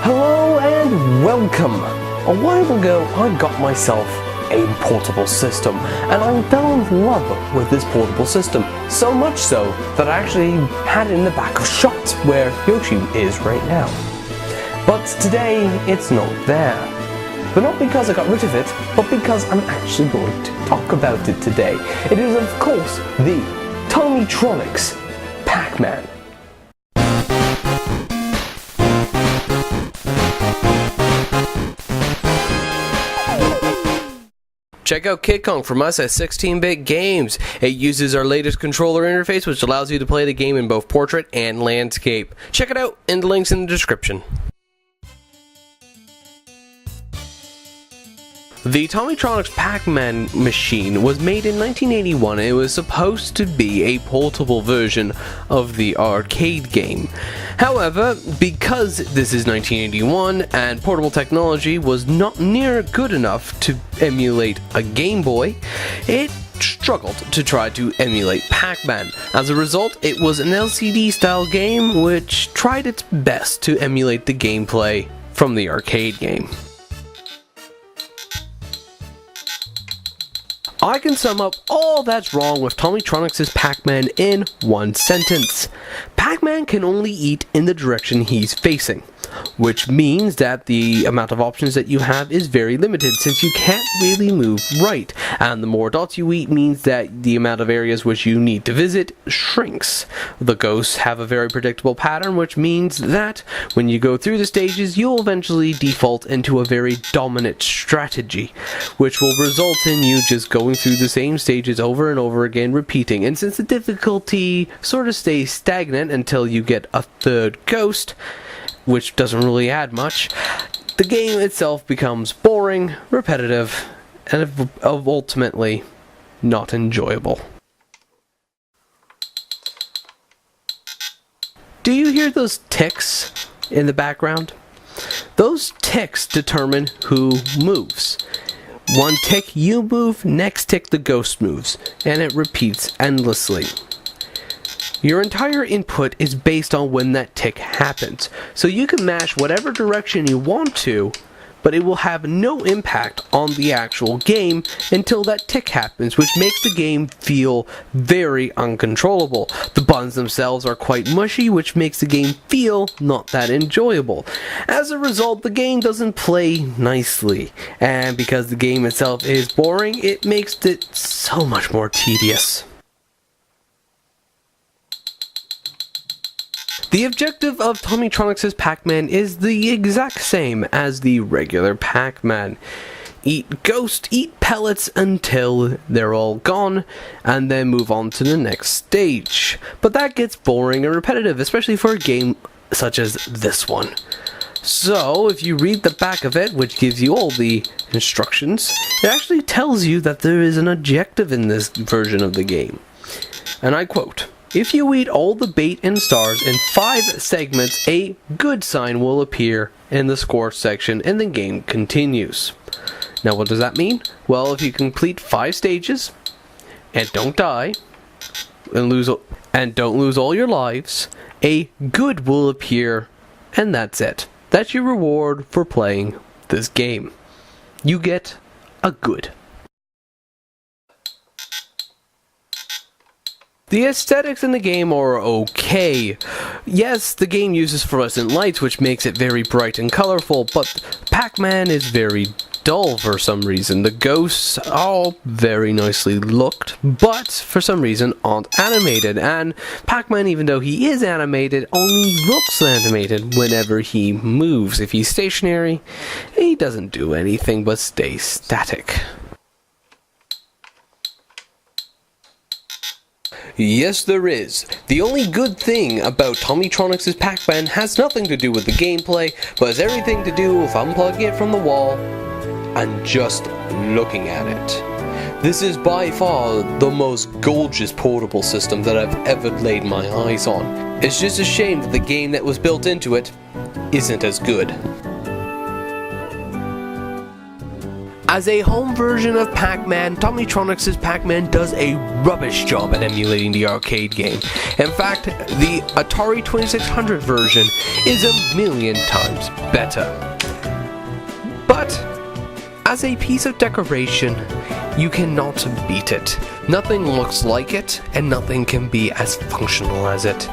Hello and welcome! A while ago I got myself a portable system and I fell in love with this portable system, so much so that I actually had it in the back of Shot where Yoshi is right now. But today it's not there. But not because I got rid of it, but because I'm actually going to talk about it today. It is of course the TomyTronics Pacman. Check out Kid Kong from us at 16-Bit Games. It uses our latest controller interface, which allows you to play the game in both portrait and landscape. Check it out, and the link's in the description. The TomyTronics Pacman machine was made in 1981 and it was supposed to be a portable version of the arcade game. However, because this is 1981 and portable technology was not near good enough to emulate a Game Boy, it struggled to try to emulate Pac-Man. As a result, it was an LCD style game which tried its best to emulate the gameplay from the arcade game. I can sum up all that's wrong with TomyTronics' Pacman in one sentence. Pac-Man can only eat in the direction he's facing, which means that the amount of options that you have is very limited since you can't really move right, and the more dots you eat means that the amount of areas which you need to visit shrinks. The ghosts have a very predictable pattern, which means that when you go through the stages you'll eventually default into a very dominant strategy, which will result in you just going through the same stages over and over again, repeating. And since the difficulty sort of stays stagnant until you get a third ghost, which doesn't really add much, the game itself becomes boring, repetitive, and ultimately not enjoyable. Do you hear those ticks in the background? Those ticks determine who moves. One tick you move, next tick the ghost moves, and it repeats endlessly. Your entire input is based on when that tick happens, so you can mash whatever direction you want to, but it will have no impact on the actual game until that tick happens, which makes the game feel very uncontrollable. The buttons themselves are quite mushy, which makes the game feel not that enjoyable. As a result, the game doesn't play nicely, and because the game itself is boring, it makes it so much more tedious. The objective of TomyTronics' Pacman is the exact same as the regular Pacman. Eat pellets until they're all gone, and then move on to the next stage. But that gets boring and repetitive, especially for a game such as this one. So, if you read the back of it, which gives you all the instructions, it actually tells you that there is an objective in this version of the game. And I quote, "If you eat all the bait and stars in 5 segments, a good sign will appear in the score section and the game continues." Now what does that mean? Well, if you complete 5 stages and don't die and don't lose all your lives, a good will appear, and that's it. That's your reward for playing this game. You get a good. The aesthetics in the game are okay. Yes, the game uses fluorescent lights, which makes it very bright and colorful, but Pac-Man is very dull for some reason. The ghosts are all very nicely looked, but for some reason aren't animated, and Pac-Man, even though he is animated, only looks animated whenever he moves. If he's stationary, he doesn't do anything but stay static. Yes, there is. The only good thing about TomyTronics' Pacman has nothing to do with the gameplay, but has everything to do with unplugging it from the wall and just looking at it. This is by far the most gorgeous portable system that I've ever laid my eyes on. It's just a shame that the game that was built into it isn't as good. As a home version of Pac-Man, TomyTronics' Pacman does a rubbish job at emulating the arcade game. In fact, the Atari 2600 version is a million times better. But, as a piece of decoration, you cannot beat it. Nothing looks like it, and nothing can be as functional as it.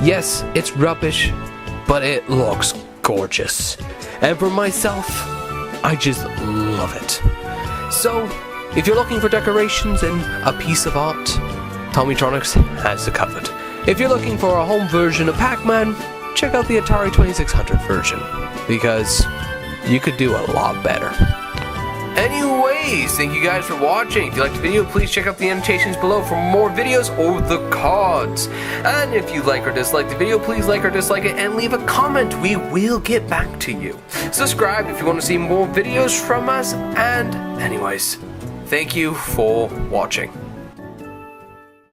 Yes, it's rubbish, but it looks gorgeous. And for myself, I just love it. So, if you're looking for decorations and a piece of art, TomyTronics has it covered. If you're looking for a home version of Pac-Man, check out the Atari 2600 version, because you could do a lot better. Anyways, thank you guys for watching. If you liked the video, please check out the annotations below for more videos or the cards. And if you like or dislike the video, please like or dislike it and leave a comment. We will get back to you. Subscribe if you want to see more videos from us. And anyways, thank you for watching.